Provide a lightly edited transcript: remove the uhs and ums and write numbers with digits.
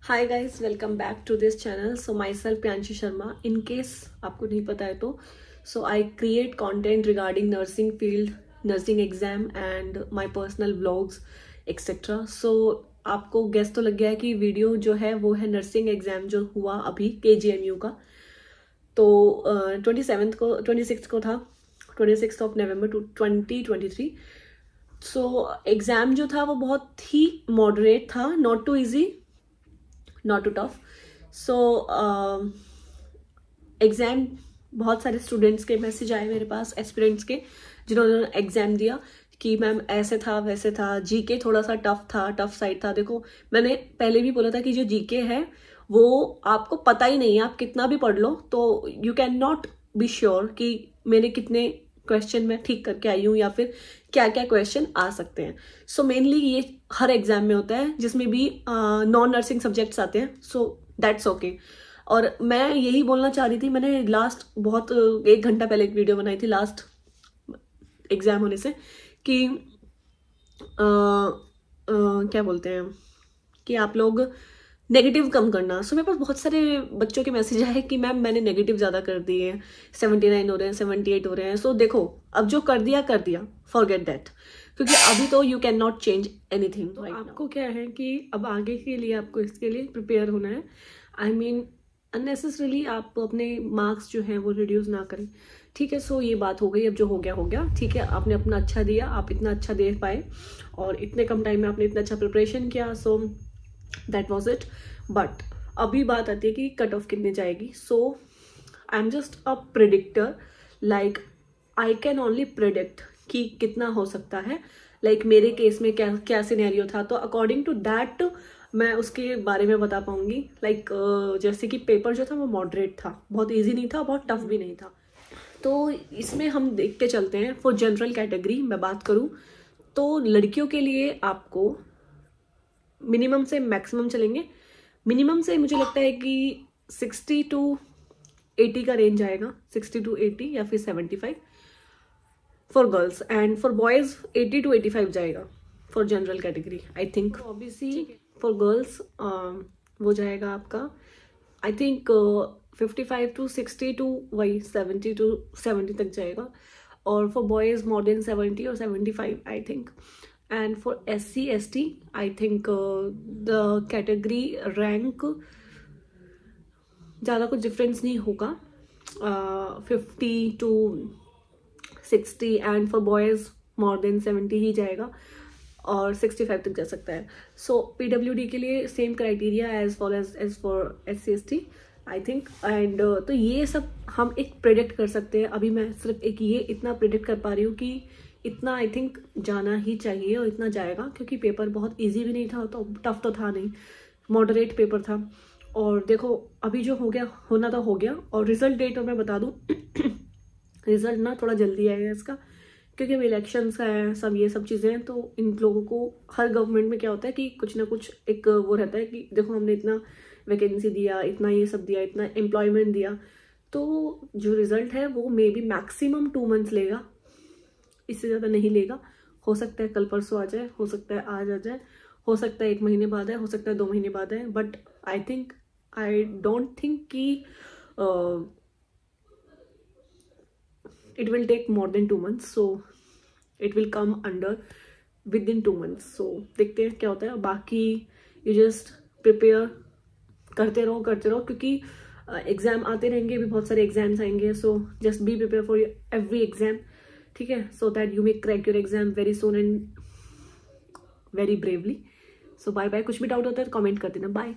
Hi guys, welcome back to this channel. So myself Priyanshi Sharma. In case आपको नहीं पता है तो I create content regarding nursing field, nursing exam and my personal vlogs etcetera. So आपको guess तो लग गया है कि वीडियो जो है वो है नर्सिंग एग्जाम जो हुआ अभी KGMU का। तो 26 को था, 26 ऑफ नवंबर 2023। सो एग्जाम जो था वो बहुत ही मॉडरेट था, not too easy, not too tough. So exam, बहुत सारे स्टूडेंट्स के मैसेज आए मेरे पास, एस्पिरेंट्स के, जिन्होंने एग्जाम दिया कि मैम ऐसे था वैसे था, जीके थोड़ा सा टफ था, टफ साइड था। देखो, मैंने पहले भी बोला था कि जो जीके है वो आपको पता ही नहीं है, आप कितना भी पढ़ लो तो you can not be sure कि मेरे कितने क्वेश्चन में ठीक करके आई हूँ या फिर क्या क्या क्वेश्चन आ सकते हैं। सो मेनली ये हर एग्जाम में होता है जिसमें भी नॉन नर्सिंग सब्जेक्ट्स आते हैं। So that's okay. और मैं यही बोलना चाह रही थी, मैंने लास्ट बहुत 1 घंटा पहले एक वीडियो बनाई थी लास्ट एग्जाम होने से कि क्या बोलते हैं कि आप लोग नेगेटिव कम करना। सो मेरे पास बहुत सारे बच्चों के मैसेज आए कि मैम मैंने नेगेटिव ज़्यादा कर दिए हैं, 79 हो रहे हैं, 78 हो रहे हैं। सो देखो, अब जो कर दिया, फॉरगेट दैट, क्योंकि अभी तो you can not change anything. तो आपको क्या है कि अब आगे के लिए आपको इसके लिए प्रिपेयर होना है। आई मीन अननेसेसरीली आप अपने मार्क्स जो हैं वो रिड्यूस ना करें, ठीक है। सो ये बात हो गई, अब जो हो गया, ठीक है। आपने अपना अच्छा दिया, आप इतना अच्छा दे पाए और इतने कम टाइम में आपने इतना अच्छा प्रिपरेशन किया। So that was it. But अभी बात आती है कि कट ऑफ कितने जाएगी। So I am just a predictor, like I can only predict कि कितना हो सकता है। लाइक मेरे केस में क्या क्या सिनेरियो था, तो अकॉर्डिंग टू दैट मैं उसके बारे में बता पाऊंगी। लाइक जैसे कि पेपर जो था वो मॉडरेट था, बहुत ईजी नहीं था, बहुत टफ भी नहीं था। तो इसमें हम देखते चलते हैं। फॉर जनरल कैटेगरी मैं बात करूं तो लड़कियों के लिए आपको मिनिमम से मैक्सिमम चलेंगे। मिनिमम से मुझे लगता है कि 60 to 80 का रेंज आएगा, 60 to 80 या फिर 75 for girls, and for boys 80 to 85 जाएगा for general category. I think obviously for girls वो जाएगा आपका, आई थिंक 55 to 60 to वही 70 to 70 तक जाएगा। और फॉर बॉयज मोर देन 70 और 75 I think. And for SC ST I think the category rank ज़्यादा कुछ डिफरेंस नहीं होगा, 50 to 60 and for boys more than 70 ही जाएगा और 65 तक जा सकता है। सो PWD के लिए same criteria as for SC ST I think. And तो ये सब हम एक प्रेडिक्ट कर सकते हैं। अभी मैं सिर्फ एक ये इतना प्रेडिक्ट कर पा रही हूँ कि इतना आई थिंक जाना ही चाहिए और इतना जाएगा, क्योंकि पेपर बहुत इजी भी नहीं था तो टफ तो था नहीं, मॉडरेट पेपर था। और देखो अभी जो हो गया होना था हो गया। और रिजल्ट डेट और मैं बता दूं रिजल्ट ना थोड़ा जल्दी आएगा इसका, क्योंकि अब इलेक्शंस का है, सब ये सब चीज़ें हैं। तो इन लोगों को हर गवर्नमेंट में क्या होता है कि कुछ ना कुछ एक वो रहता है कि देखो हमने इतना वैकेंसी दिया, इतना ये सब दिया, इतना एम्प्लॉयमेंट दिया, तो जो रिजल्ट है वो मे बी मैक्सिमम 2 मंथ्स लेगा, इससे ज़्यादा नहीं लेगा। हो सकता है कल परसों आ जाए, हो सकता है आज आ जाए, हो सकता है 1 महीने बाद है, हो सकता है 2 महीने बाद है। बट आई डोंट थिंक कि it will take more than 2 months. So it will come under within 2 months. So देखते हैं क्या होता है। बाकी यू जस्ट प्रिपेयर करते रहो क्योंकि एग्जाम आते रहेंगे, भी बहुत सारे एग्जाम्स आएंगे। So just be prepare for every exam, ठीक है, so that you may crack your exam very soon and very bravely. So bye bye. कुछ भी डाउट होता है तो कमेंट कर देना। बाय।